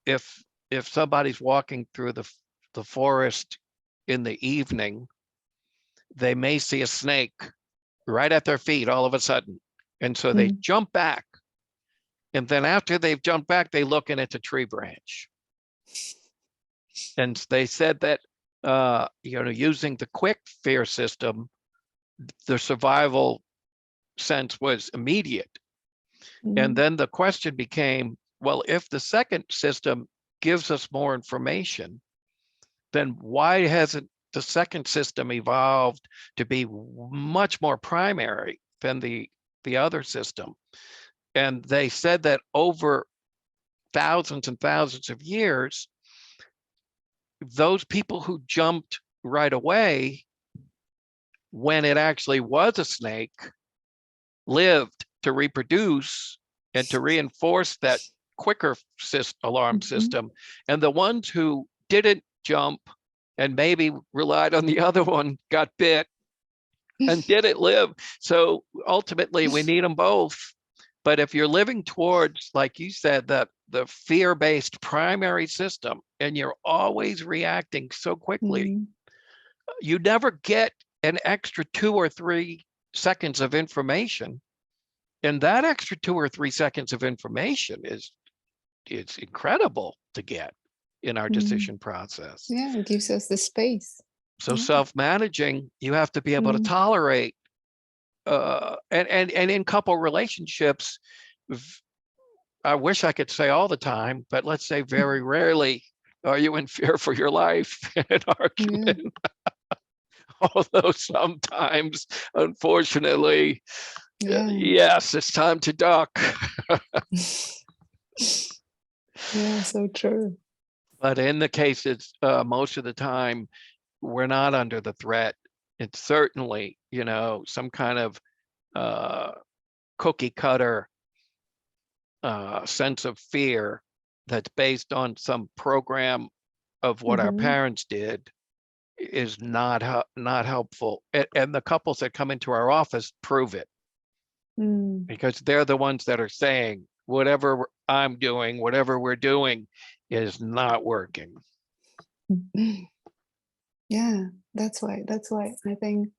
if somebody's walking through the forest in the evening, they may see a snake right at their feet all of a sudden. And so they jump back. And then after they've jumped back, they look and it's a tree branch. And they said that, you know, using the quick fear system, the survival sense was immediate. And then the question became, well, if the second system gives us more information, then why hasn't the second system evolved to be much more primary than the other system? And they said that over thousands and thousands of years, those people who jumped right away when it actually was a snake lived to reproduce and to reinforce that quicker alarm system. And the ones who didn't jump and maybe relied on the other one got bit and didn't live. So ultimately we need them both. But if you're living towards, like you said, that the fear-based primary system, and you're always reacting so quickly, you never get an extra 2 or 3 seconds of information. And that extra 2 or 3 seconds of information is incredible to get in our decision process. Yeah, it gives us the space. So self-managing, you have to be able to tolerate. And in couple relationships, I wish I could say all the time, but let's say very rarely are you in fear for your life in an argument. Although sometimes, unfortunately, yes, it's time to duck. Yeah, so true. But in the cases, most of the time, we're not under the threat. It's certainly, some kind of cookie cutter sense of fear that's based on some program of what our parents did is not helpful. And the couples that come into our office prove it, because they're the ones that are saying, whatever I'm doing, whatever we're doing is not working. Yeah, that's why I think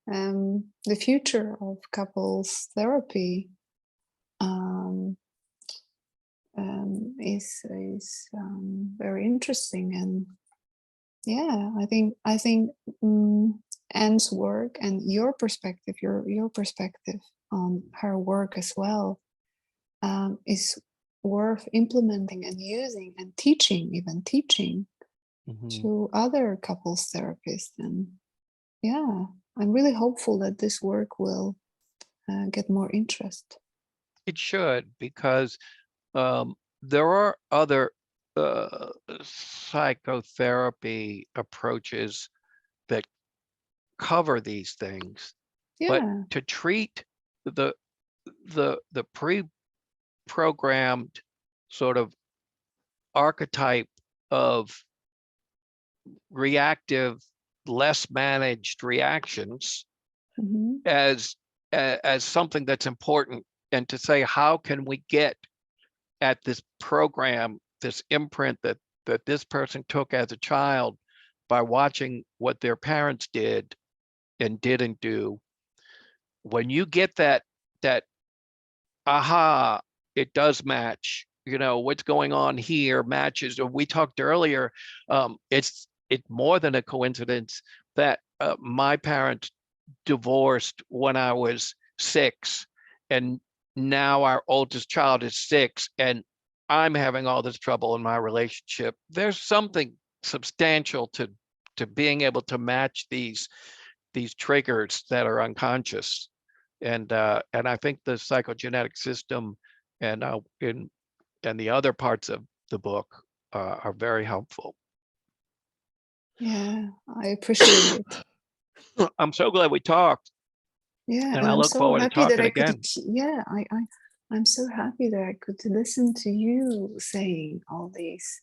the future of couples therapy is very interesting. And yeah, I think Anne's work and your perspective, your perspective on her work as well, is worth implementing and using and even teaching to other couples therapists. And yeah, I'm really hopeful that this work will get more interest. It should, because there are other psychotherapy approaches that cover these things, but Yeah. to treat the pre-programmed sort of archetype of reactive, less managed reactions as something that's important, and to say, how can we get at this program, this imprint that this person took as a child by watching what their parents did and didn't do. When you get that aha, it does match, what's going on here matches. We talked earlier, it's more than a coincidence that my parents divorced when I was 6, and now our oldest child is 6, and I'm having all this trouble in my relationship. There's something substantial to being able to match these triggers that are unconscious. And I think the psychogenetic system and the other parts of the book are very helpful. Yeah, I appreciate it. I'm so glad we talked. Yeah, and I I'm look so forward to happy that talking I could. again. Yeah, I'm so happy that I could listen to you saying all these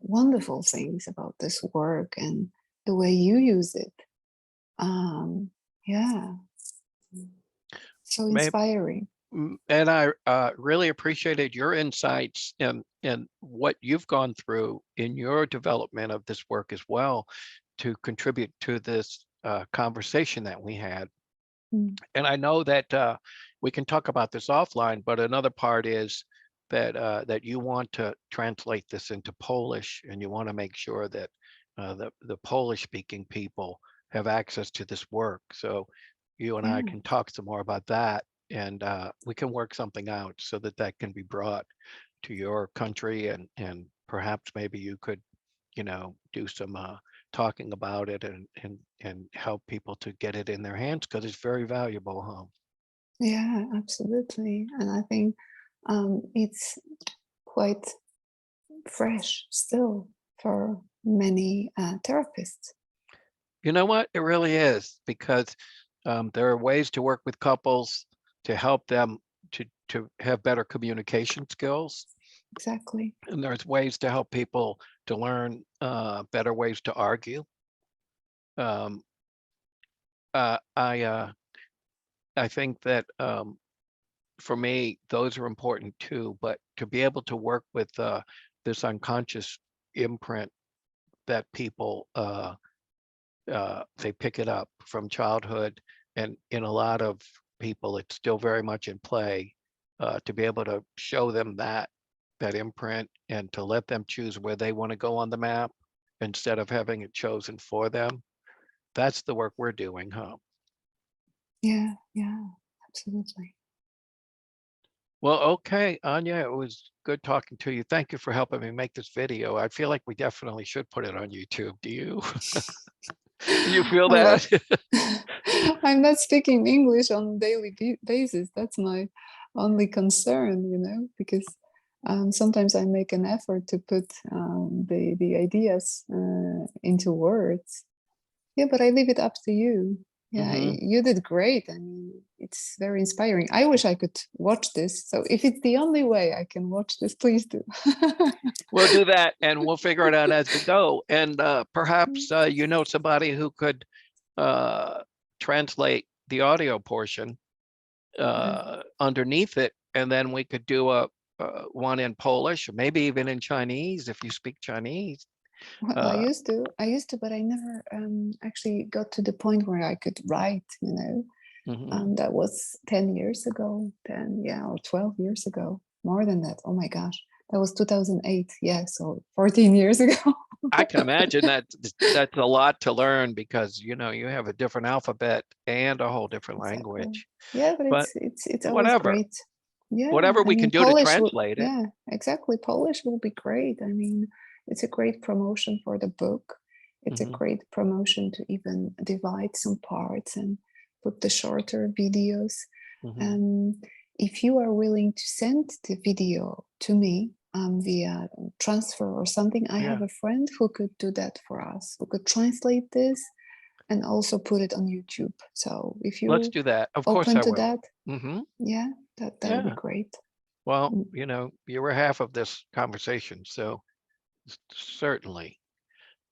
wonderful things about this work and the way you use it. Yeah, so inspiring. And I really appreciated your insights and what you've gone through in your development of this work as well, to contribute to this conversation that we had. And I know that we can talk about this offline, but another part is that that you want to translate this into Polish, and you want to make sure that the Polish-speaking people have access to this work. So you and I can talk some more about that, and we can work something out so that that can be brought to your country, and perhaps maybe you could, do some talking about it and help people to get it in their hands, because it's very valuable, huh? Yeah, absolutely. And I think it's quite fresh still for many therapists. You know what? It really is, because there are ways to work with couples to help them to have better communication skills. Exactly. And there's ways to help people to learn better ways to argue. I think that for me, those are important too. But to be able to work with this unconscious imprint that people they pick it up from childhood, and in a lot of people, it's still very much in play. To be able to show them that imprint, and to let them choose where they want to go on the map instead of having it chosen for them. That's the work we're doing, huh? Yeah, absolutely. Well, okay, Anya, it was good talking to you. Thank you for helping me make this video. I feel like we definitely should put it on YouTube. Do you? Do you feel Well, that? I'm not speaking English on a daily basis. That's my only concern, because Sometimes I make an effort to put the ideas into words. Yeah, but I leave it up to you. Yeah, you did great. I mean, it's very inspiring. I wish I could watch this. So if it's the only way I can watch this, please do. We'll do that, and we'll figure it out as we go. And perhaps you know somebody who could translate the audio portion underneath it, and then we could do a one in Polish, or maybe even in Chinese if you speak Chinese. Well, I used to, but I never actually got to the point where I could write, you know. That was 10 years ago, 10, yeah, or 12 years ago, more than that. Oh my gosh, that was 2008. Yeah, so 14 years ago. I can imagine that that's a lot to learn, because, you know, you have a different alphabet and a whole different language. Yeah, but it's always whatever. great. Yeah, Whatever we can do to translate it. Yeah, exactly. Polish will be great. I mean, it's a great promotion for the book. It's a great promotion to even divide some parts and put the shorter videos. If you are willing to send the video to me via transfer or something, I have a friend who could do that for us, who could translate this and also put it on YouTube. So if you Let's do that. Of course I will. that, yeah, that would be great. Well, you know, you were half of this conversation, so certainly.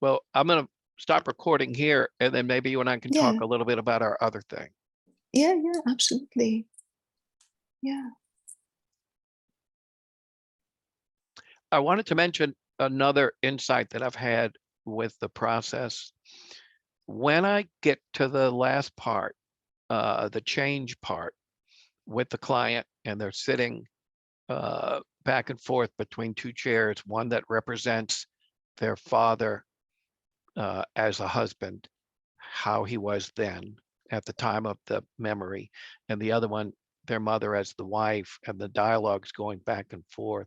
Well, I'm going to stop recording here, and then maybe you and I can talk a little bit about our other thing. Yeah, absolutely. Yeah. I wanted to mention another insight that I've had with the process. When I get to the last part, the change part with the client, and they're sitting back and forth between two chairs, one that represents their father as a husband, how he was then at the time of the memory, and the other one, their mother as the wife, and the dialogues going back and forth.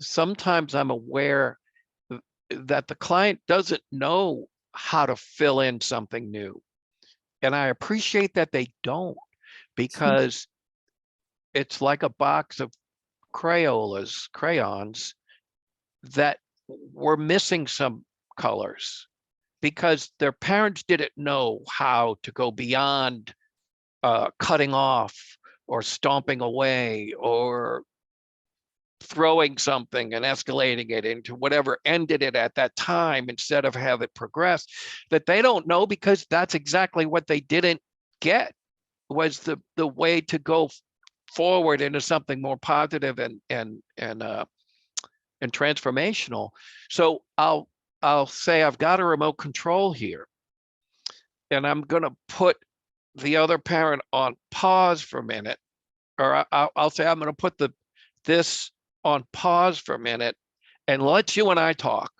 Sometimes I'm aware that the client doesn't know how to fill in something new. And I appreciate that they don't, because it's like a box of crayons that were missing some colors, because their parents didn't know how to go beyond cutting off or stomping away or throwing something and escalating it into whatever ended it at that time, instead of have it progress. That they don't know, because that's exactly what they didn't get, was the way to go forward into something more positive and transformational. So I'll say I've got a remote control here, and I'm going to put the other parent on pause for a minute, or I'll say I'm going to put this on pause for a minute, and let you and I talk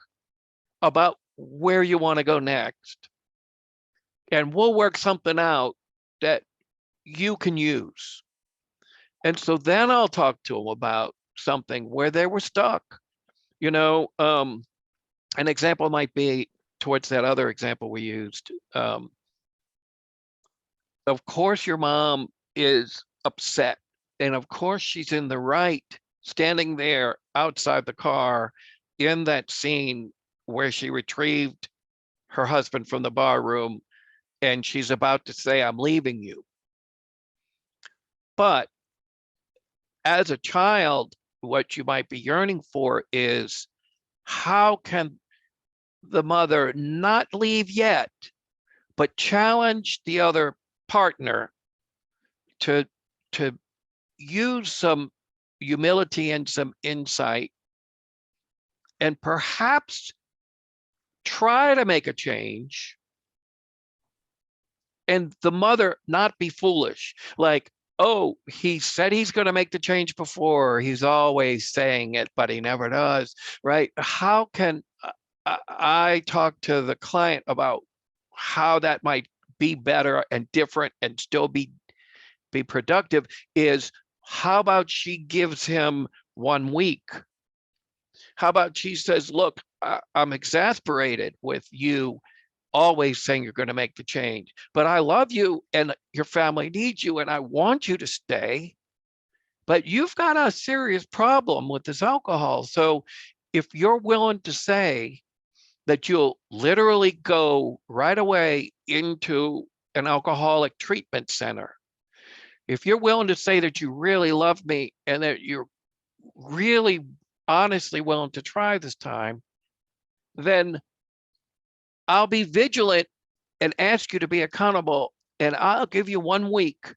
about where you want to go next, and we'll work something out that you can use. And so then I'll talk to them about something where they were stuck. You know, an example might be towards that other example we used. Of course, your mom is upset, and of course she's in the right, standing there outside the car in that scene where she retrieved her husband from the bar room, and she's about to say, "I'm leaving you." But as a child, what you might be yearning for is, how can the mother not leave yet, but challenge the other partner to use some humility and some insight, and perhaps try to make a change, and the mother not be foolish, like, oh, he said he's going to make the change before, he's always saying it but he never does, right? How can I talk to the client about how that might be better and different and still be productive? Is, how about she gives him 1 week? How about she says, look, I'm exasperated with you always saying you're going to make the change, but I love you and your family needs you and I want you to stay. but you've got a serious problem with this alcohol. So if you're willing to say that you'll literally go right away into an alcoholic treatment center, if you're willing to say that you really love me and that you're really honestly willing to try this time, then I'll be vigilant and ask you to be accountable. And I'll give you 1 week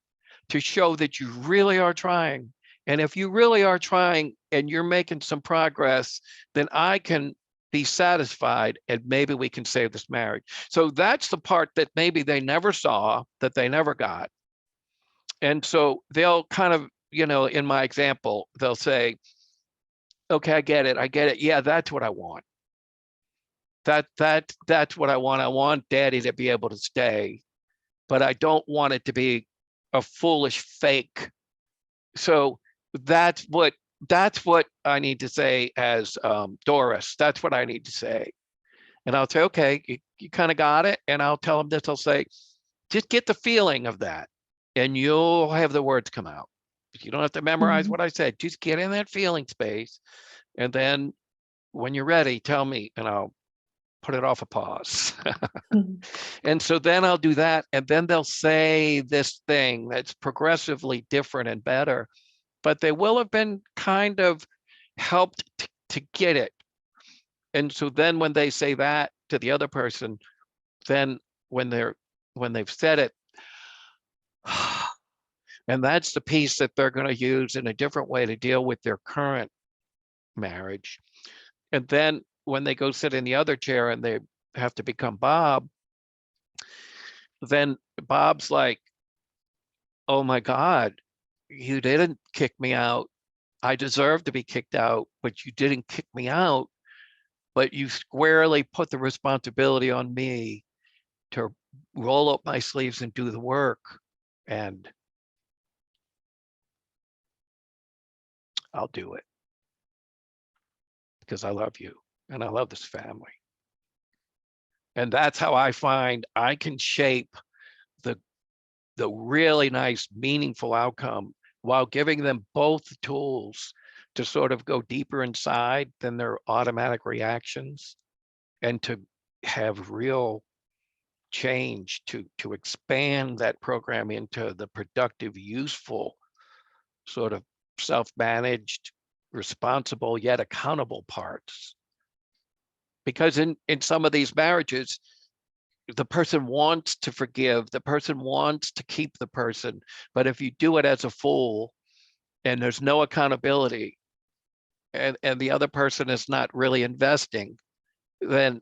to show that you really are trying. And if you really are trying and you're making some progress, then I can be satisfied and maybe we can save this marriage. So that's the part that maybe they never saw, that they never got. And so they'll kind of, in my example, they'll say, okay, I get it. Yeah, that's what I want. That's what I want. I want daddy to be able to stay, but I don't want it to be a foolish fake. So that's what I need to say as Doris. That's what I need to say. And I'll say, okay, you kind of got it. And I'll tell them this. I'll say, just get the feeling of that and you'll have the words come out. You don't have to memorize what I said. Just get in that feeling space. And then when you're ready, tell me and I'll put it off a pause. And so then I'll do that. And then they'll say this thing that's progressively different and better, but they will have been kind of helped to get it. And so then when they say that to the other person, then when they've said it, and that's the piece that they're going to use in a different way to deal with their current marriage. And then when they go sit in the other chair and they have to become Bob, then Bob's like, oh my God, you didn't kick me out. I deserve to be kicked out, but you didn't kick me out. But you squarely put the responsibility on me to roll up my sleeves and do the work. And I'll do it because I love you and I love this family. And that's how I find I can shape the really nice, meaningful outcome while giving them both the tools to sort of go deeper inside than their automatic reactions and to have real change to expand that program into the productive, useful, sort of self-managed, responsible, yet accountable parts. Because in some of these marriages, the person wants to forgive, the person wants to keep the person, but if you do it as a fool and there's no accountability and the other person is not really investing, then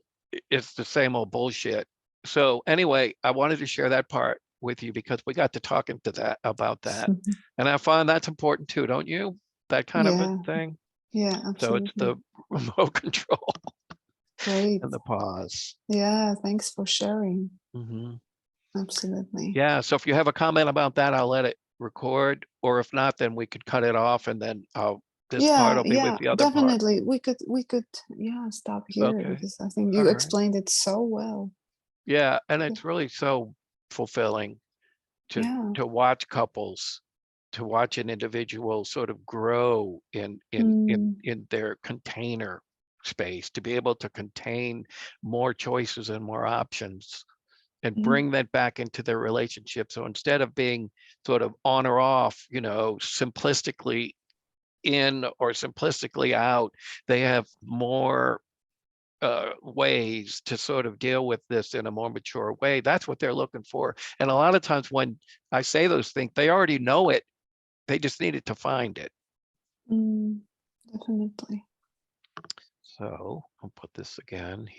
it's the same old bullshit. So anyway, I wanted to share that part with you because we got to talking about that. And I find that's important too, don't you? That kind of a thing. Yeah, absolutely. So it's the remote control. Great. And the pause. Yeah, thanks for sharing. Absolutely. Yeah, so if you have a comment about that, I'll let it record, or if not, then we could cut it off and then this part will be with the other definitely. Part. We could stop here because I think you explained it so well. Yeah, and it's really so fulfilling to watch couples, to watch an individual sort of grow in their container space, to be able to contain more choices and more options and bring that back into their relationship. So instead of being sort of on or off, simplistically in or simplistically out, they have more ways to sort of deal with this in a more mature way. That's what they're looking for. And a lot of times when I say those things, they already know it. They just needed to find it. Definitely. So I'll put this again.